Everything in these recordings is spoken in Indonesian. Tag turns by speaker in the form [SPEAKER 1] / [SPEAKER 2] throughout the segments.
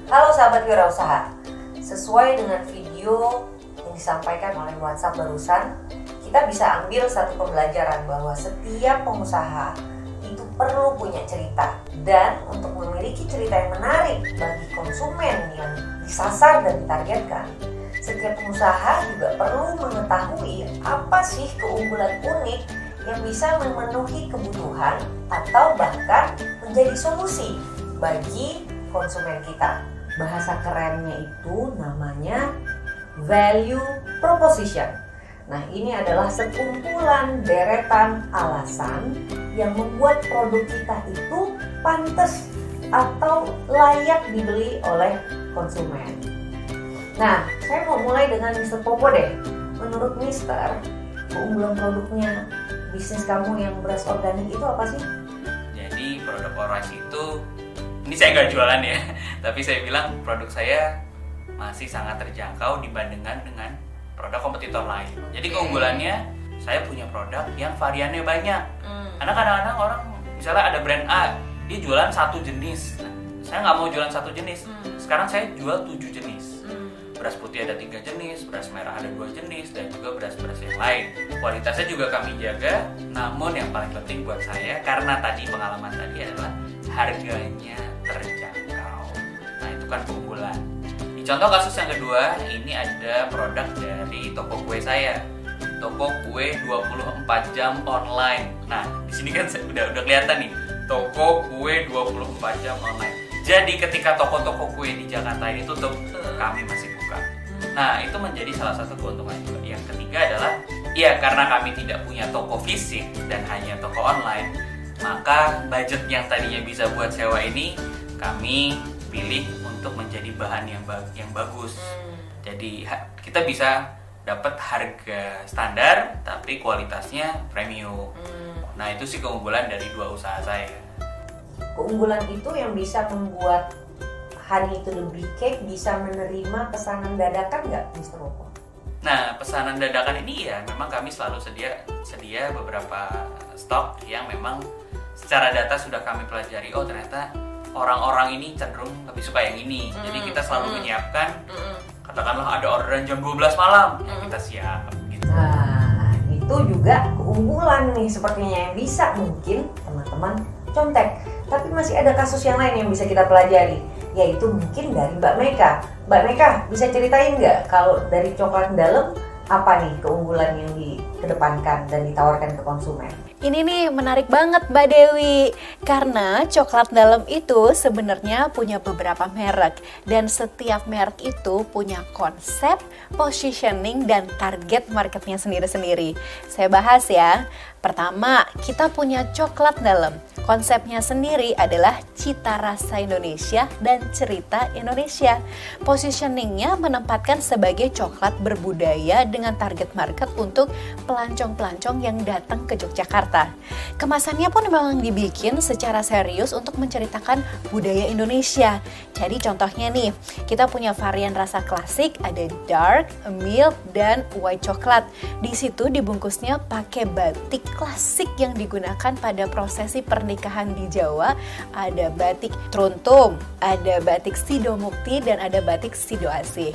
[SPEAKER 1] Halo sahabat wirausaha, sesuai dengan video yang disampaikan oleh WhatsApp barusan, kita bisa ambil satu pembelajaran bahwa setiap pengusaha itu perlu punya cerita. Dan untuk memiliki cerita yang menarik bagi konsumen yang disasar dan ditargetkan, setiap pengusaha juga perlu mengetahui apa sih keunggulan unik yang bisa memenuhi kebutuhan atau bahkan menjadi solusi bagi konsumen kita. Bahasa kerennya itu namanya value proposition. Nah, ini adalah sekumpulan deretan alasan yang membuat produk kita itu pantas atau layak dibeli oleh konsumen. Nah, saya mau mulai dengan Mr. Popo deh. Menurut Mister, keunggulan produknya bisnis kamu yang beras organik itu apa sih?
[SPEAKER 2] Jadi produk orange itu, ini saya nggak jualan ya, tapi saya bilang produk saya masih sangat terjangkau dibandingkan dengan produk kompetitor lain. Jadi keunggulannya, saya punya produk yang variannya banyak. Karena kadang-kadang orang, misalnya ada brand A, dia jualan satu jenis. Nah, saya nggak mau jualan satu jenis. Sekarang saya jual 7 jenis. Beras putih ada 3 jenis, beras merah ada 2 jenis, dan juga beras-beras yang lain. Kualitasnya juga kami jaga, namun yang paling penting buat saya, karena tadi pengalaman tadi adalah harganya terjangkau. Nah, itu kan keunggulan. Di contoh kasus yang kedua, ini ada produk dari toko kue saya. Toko kue 24 jam online. Nah, di sini kan udah kelihatan nih, toko kue 24 jam online. Jadi ketika toko-toko kue di Jakarta ini tutup, kami masih buka. Nah, itu menjadi salah satu keuntungan juga. Yang ketiga adalah, ya karena kami tidak punya toko fisik dan hanya toko online, maka budget yang tadinya bisa buat sewa ini, kami pilih untuk menjadi bahan yang bagus. Jadi kita bisa dapat harga standar, tapi kualitasnya premium. Nah, itu sih keunggulan dari dua usaha saya.
[SPEAKER 1] Keunggulan itu yang bisa membuat Honey to the Bee Cake bisa menerima pesanan dadakan nggak, Mr. Popo?
[SPEAKER 2] Nah, pesanan dadakan ini ya memang kami selalu sedia beberapa stok yang memang secara data sudah kami pelajari. Oh, ternyata orang-orang ini cenderung lebih suka yang ini. Jadi kita selalu menyiapkan, katakanlah ada orderan jam 12 malam, ya kita siap. Gitu.
[SPEAKER 1] Nah, itu juga keunggulan nih sepertinya yang bisa mungkin teman-teman contek. Tapi masih ada kasus yang lain yang bisa kita pelajari, yaitu mungkin dari Mbak Meka. Mbak Meka, bisa ceritain nggak kalau dari coklat dalam apa nih keunggulan yang dikedepankan dan ditawarkan ke konsumen?
[SPEAKER 3] Ini nih menarik banget Mbak Dewi, karena coklat dalam itu sebenarnya punya beberapa merek, dan setiap merek itu punya konsep, positioning, dan target marketnya sendiri-sendiri. Saya bahas ya. Pertama, kita punya coklat dalam. Konsepnya sendiri adalah cita rasa Indonesia dan cerita Indonesia. Positioningnya menempatkan sebagai coklat berbudaya dengan target market untuk pelancong-pelancong yang datang ke Yogyakarta. Kemasannya pun memang dibikin secara serius untuk menceritakan budaya Indonesia. Jadi contohnya nih, kita punya varian rasa klasik, ada dark, milk, dan white coklat. Di situ dibungkusnya pakai batik klasik yang digunakan pada prosesi pernikahan di Jawa. Ada batik truntum, ada batik sidomukti, dan ada batik sidoasih.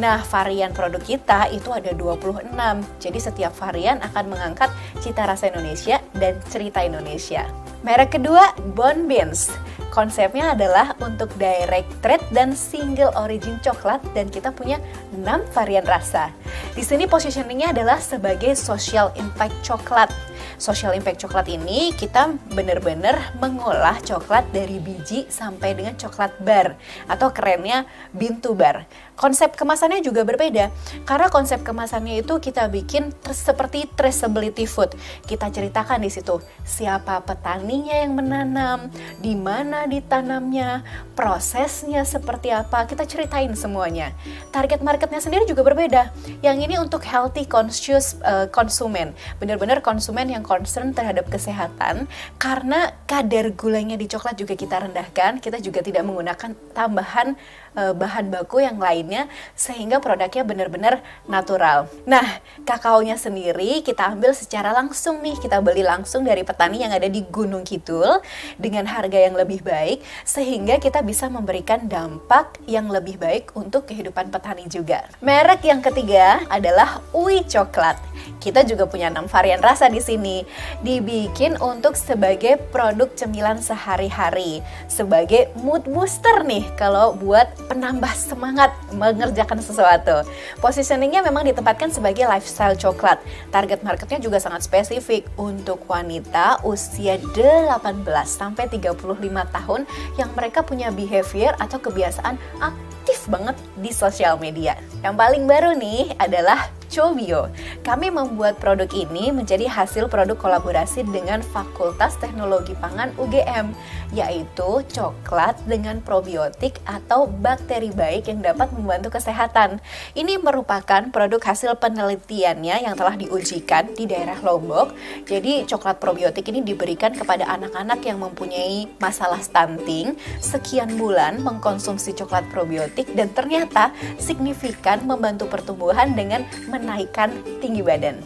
[SPEAKER 3] Nah, varian produk kita itu ada 26. Jadi setiap varian akan mengangkat cita rasa Indonesia dan cerita Indonesia. Merek kedua, Bon Beans. Konsepnya adalah untuk direct trade dan single origin coklat, dan kita punya 6 varian rasa. Di sini positioningnya adalah sebagai social impact coklat. Social impact coklat ini kita benar-benar mengolah coklat dari biji sampai dengan coklat bar, atau kerennya bean to bar. Konsep kemasannya juga berbeda, karena konsep kemasannya itu kita bikin seperti traceability food. Kita ceritakan di situ siapa petaninya yang menanam, di mana ditanamnya, prosesnya seperti apa, kita ceritain semuanya. Target marketnya sendiri juga berbeda. Yang ini untuk healthy conscious konsumen, benar-benar konsumen yang yang concern terhadap kesehatan, karena kadar gulanya di coklat juga kita rendahkan, kita juga tidak menggunakan tambahan bahan baku yang lainnya, sehingga produknya benar-benar natural. Nah, kakaonya sendiri kita ambil secara langsung nih, kita beli langsung dari petani yang ada di Gunung Kidul dengan harga yang lebih baik, sehingga kita bisa memberikan dampak yang lebih baik untuk kehidupan petani juga. Merek yang ketiga adalah Uwi Coklat. Kita juga punya 6 varian rasa di sini. Dibikin untuk sebagai produk cemilan sehari-hari, sebagai mood booster nih kalau buat penambah semangat mengerjakan sesuatu. Positioningnya memang ditempatkan sebagai lifestyle coklat. Target marketnya juga sangat spesifik untuk wanita usia 18 sampai 35 tahun yang mereka punya behavior atau kebiasaan aktif banget di sosial media. Yang paling baru nih adalah Cobio. Kami membuat produk ini menjadi hasil produk kolaborasi dengan Fakultas Teknologi Pangan UGM, yaitu coklat dengan probiotik atau bakteri baik yang dapat membantu kesehatan. Ini merupakan produk hasil penelitiannya yang telah diujikan di daerah Lombok. Jadi coklat probiotik ini diberikan kepada anak-anak yang mempunyai masalah stunting sekian bulan mengkonsumsi coklat probiotik, dan ternyata signifikan membantu pertumbuhan dengan menaikkan tinggi badan.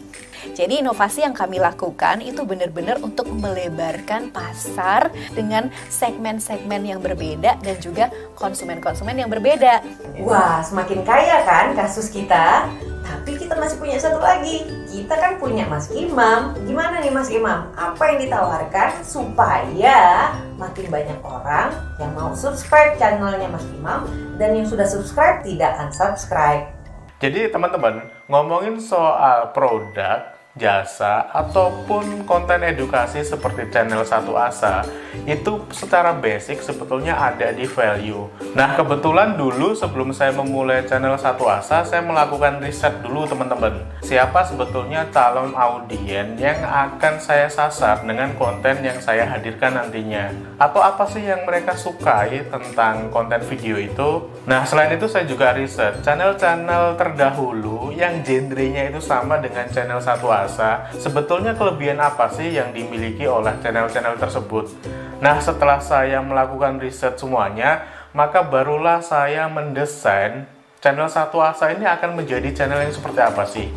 [SPEAKER 3] Jadi inovasi yang kami lakukan itu benar-benar untuk melebarkan pasar dengan segmen-segmen yang berbeda dan juga konsumen-konsumen yang berbeda.
[SPEAKER 1] Wah, semakin kaya kan kasus kita? Tapi kita masih punya satu lagi. Kita kan punya Mas Imam. Gimana nih Mas Imam? Apa yang ditawarkan supaya makin banyak orang yang mau subscribe channelnya Mas Imam, dan yang sudah subscribe tidak unsubscribe?
[SPEAKER 4] Jadi teman-teman, ngomongin soal produk, jasa, ataupun konten edukasi seperti channel Satu Asa, itu secara basic sebetulnya ada di value. Nah, kebetulan dulu sebelum saya memulai channel Satu Asa, saya melakukan riset dulu teman-teman. Siapa sebetulnya calon audien yang akan saya sasar dengan konten yang saya hadirkan nantinya? Atau apa sih yang mereka sukai tentang konten video itu? Nah, selain itu saya juga riset channel-channel terdahulu yang genrenya itu sama dengan channel Satu Asa. Sebetulnya kelebihan apa sih yang dimiliki oleh channel-channel tersebut? Nah, setelah saya melakukan riset semuanya, maka barulah saya mendesain channel Satu Asa ini akan menjadi channel yang seperti apa sih?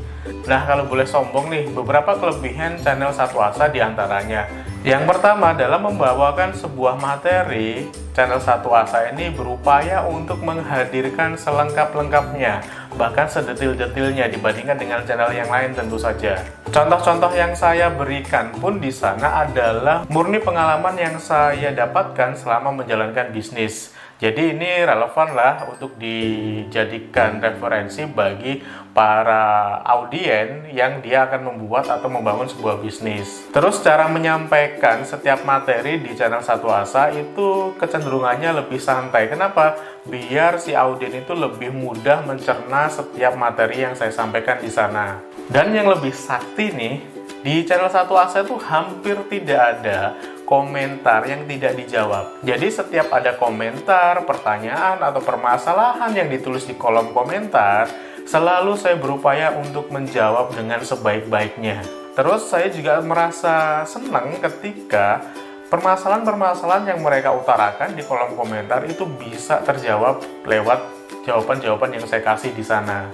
[SPEAKER 4] Nah, kalau boleh sombong nih, beberapa kelebihan channel Satu Asa diantaranya. Yang pertama adalah membawakan sebuah materi. Channel Satu Asa ini berupaya untuk menghadirkan selengkap-lengkapnya, bahkan sedetil-detilnya dibandingkan dengan channel yang lain tentu saja. Contoh-contoh yang saya berikan pun di sana adalah murni pengalaman yang saya dapatkan selama menjalankan bisnis. Jadi ini relevan lah untuk dijadikan referensi bagi para audien yang dia akan membuat atau membangun sebuah bisnis. Terus cara menyampaikan setiap materi di channel Satu Asa itu kecenderungannya lebih santai. Kenapa? Biar si audien itu lebih mudah mencerna setiap materi yang saya sampaikan di sana. Dan yang lebih sakti nih, di channel Satu Asa itu hampir tidak ada komentar yang tidak dijawab. Jadi setiap ada komentar, pertanyaan, atau permasalahan yang ditulis di kolom komentar, selalu saya berupaya untuk menjawab dengan sebaik-baiknya. Terus saya juga merasa senang ketika permasalahan-permasalahan yang mereka utarakan di kolom komentar itu bisa terjawab lewat jawaban-jawaban yang saya kasih di sana.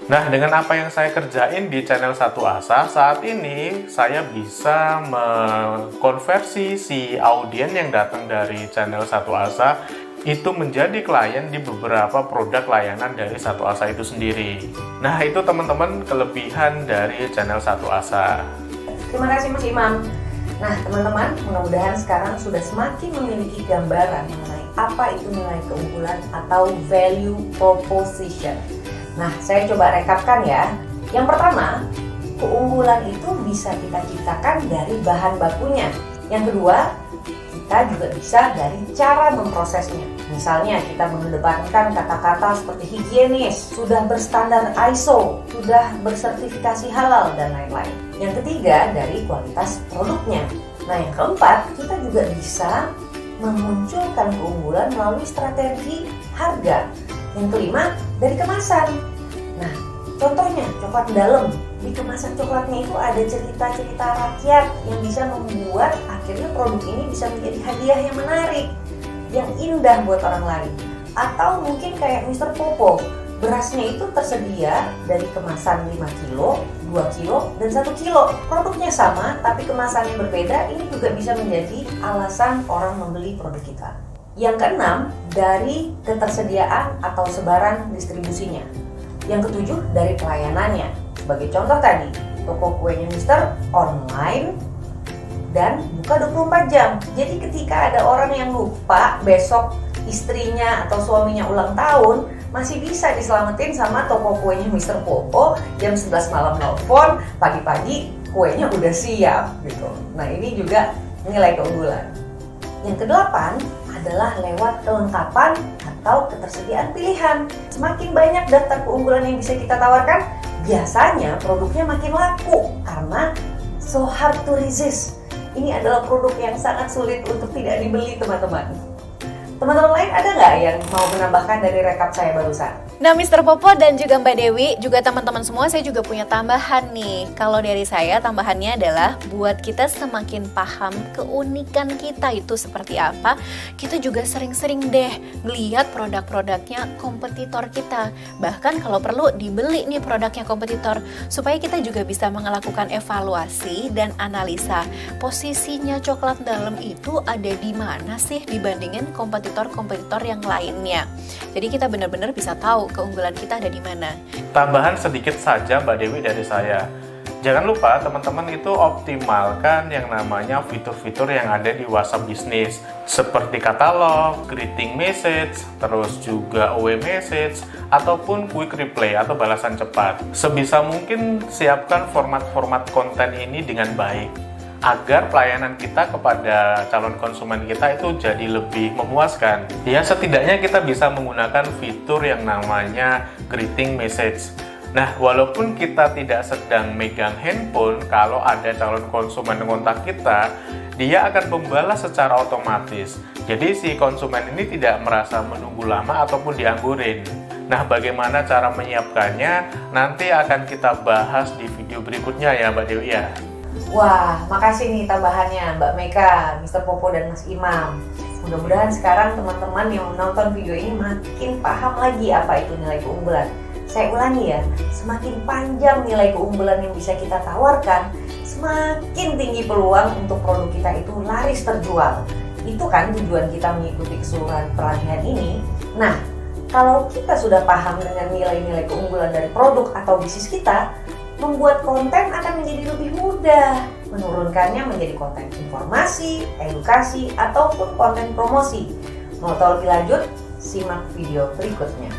[SPEAKER 4] Nah, dengan apa yang saya kerjain di channel Satu Asa, saat ini saya bisa mengkonversi si audien yang datang dari channel Satu Asa itu menjadi klien di beberapa produk layanan dari Satu Asa itu sendiri. Nah, itu teman-teman kelebihan dari channel Satu Asa.
[SPEAKER 1] Terima kasih Mas Imam. Nah, teman-teman, mudah-mudahan sekarang sudah semakin memiliki gambaran mengenai apa itu nilai keunggulan atau value proposition. Nah, saya coba rekapkan ya. Yang pertama, keunggulan itu bisa kita ciptakan dari bahan bakunya. Yang kedua, kita juga bisa dari cara memprosesnya. Misalnya, kita mengedepankan kata-kata seperti higienis, sudah berstandar ISO, sudah bersertifikasi halal, dan lain-lain. Yang ketiga, dari kualitas produknya. Nah, yang keempat, kita juga bisa memunculkan keunggulan melalui strategi harga. Yang kelima, dari kemasan. Nah, contohnya coklat dalam di kemasan coklatnya itu ada cerita-cerita rakyat yang bisa membuat akhirnya produk ini bisa menjadi hadiah yang menarik, yang indah buat orang lain. Atau mungkin kayak Mr. Popo, berasnya itu tersedia dari kemasan 5 kilo, 2 kilo, dan 1 kilo. Produknya sama, tapi kemasannya berbeda. Ini juga bisa menjadi alasan orang membeli produk kita. Yang keenam, dari ketersediaan atau sebaran distribusinya. Yang ketujuh, dari pelayanannya. Sebagai contoh tadi, toko kuenya Mister online dan buka 24 jam. Jadi ketika ada orang yang lupa besok istrinya atau suaminya ulang tahun, masih bisa diselamatin sama toko kuenya Mr. Popo. Jam 11 malam nelfon, pagi-pagi kuenya udah siap gitu. Nah, ini juga nilai keunggulan. Yang kedelapan adalah lewat kelengkapan atau ketersediaan pilihan. Semakin banyak daftar keunggulan yang bisa kita tawarkan, biasanya produknya makin laku karena so hard to resist. Ini adalah produk yang sangat sulit untuk tidak dibeli, teman-teman. Teman-teman lain ada nggak yang mau menambahkan dari rekap saya barusan?
[SPEAKER 3] Nah, Mr. Popo dan juga Mbak Dewi, juga teman-teman semua, saya juga punya tambahan nih. Kalau dari saya, tambahannya adalah buat kita semakin paham keunikan kita itu seperti apa, kita juga sering-sering deh ngelihat produk-produknya kompetitor kita. Bahkan kalau perlu dibeli nih produknya kompetitor, supaya kita juga bisa melakukan evaluasi dan analisa posisinya coklat dalam itu ada di mana sih dibandingin kompetitor-kompetitor yang lainnya. Jadi kita benar-benar bisa tahu keunggulan kita ada di mana.
[SPEAKER 4] Tambahan sedikit saja Mbak Dewi dari saya. Jangan lupa teman-teman itu optimalkan yang namanya fitur-fitur yang ada di WhatsApp Business, seperti katalog, greeting message, terus juga away message, ataupun quick reply atau balasan cepat. Sebisa mungkin siapkan format-format konten ini dengan baik, agar pelayanan kita kepada calon konsumen kita itu jadi lebih memuaskan. Ya, setidaknya kita bisa menggunakan fitur yang namanya greeting message. Nah, walaupun kita tidak sedang megang handphone, kalau ada calon konsumen kontak kita, dia akan membalas secara otomatis. Jadi si konsumen ini tidak merasa menunggu lama ataupun dianggurin. Nah, bagaimana cara menyiapkannya? Nanti akan kita bahas di video berikutnya ya Mbak Dewi ya.
[SPEAKER 1] Wah, makasih nih tambahannya Mbak Meka, Mr. Popo, dan Mas Imam. Mudah-mudahan sekarang teman-teman yang menonton video ini makin paham lagi apa itu nilai keunggulan. Saya ulangi ya, semakin panjang nilai keunggulan yang bisa kita tawarkan, semakin tinggi peluang untuk produk kita itu laris terjual. Itu kan tujuan kita mengikuti keseluruhan pelatihan ini. Nah, kalau kita sudah paham dengan nilai-nilai keunggulan dari produk atau bisnis kita, membuat konten akan menjadi lebih mudah. Menurunkannya menjadi konten informasi, edukasi, ataupun konten promosi. Mau tahu lebih lanjut? Simak video berikutnya.